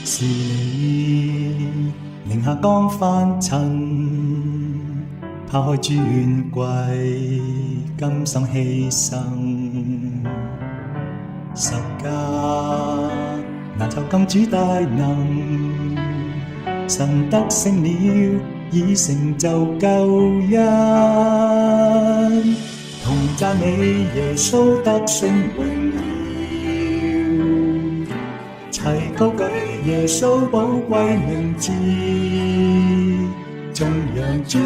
是你令下江翻塵，拋開尊貴，甘心犧牲。十架難酬金主大能，神得勝了，已成就救恩。同讚美耶穌得勝榮耀，齊高舉耶穌寶貴名字，頌揚主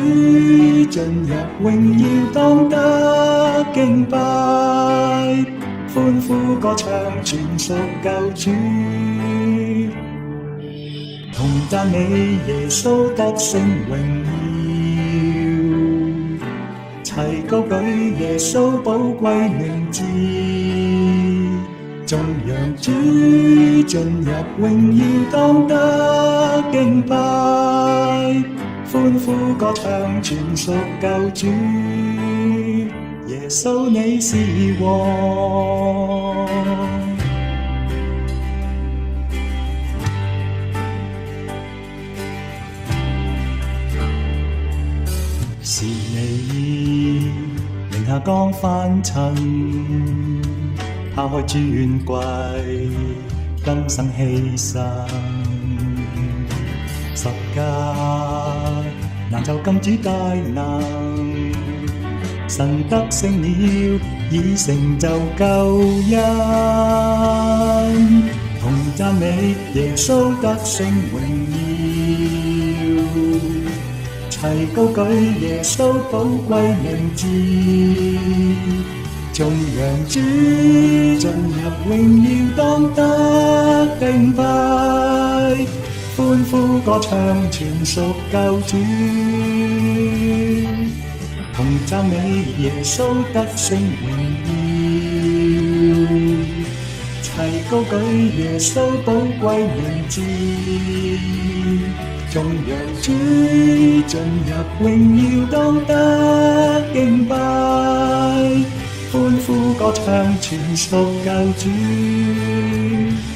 進入榮耀當得敬拜，歡呼歌唱全屬救主，同讚美耶穌得勝榮耀，齊高舉耶穌寶貴名字，頌揚主進入榮耀當得敬拜，歡呼歌唱全屬救主，耶穌你是王。是你令下江翻塵，拋開尊貴，甘心犧牲。十架難酬金主大能，神得勝了，已成就救恩。同讚美耶穌得勝榮耀，齊高舉耶穌寶貴名字，頌揚主進入榮耀當得敬拜，歡呼歌唱全屬救主，同讚美耶穌得勝榮耀，齊高舉耶穌寶貴名字，頌揚主進入榮耀當得敬拜，歡呼歌唱全屬救主，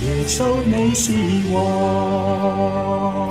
耶穌你是王。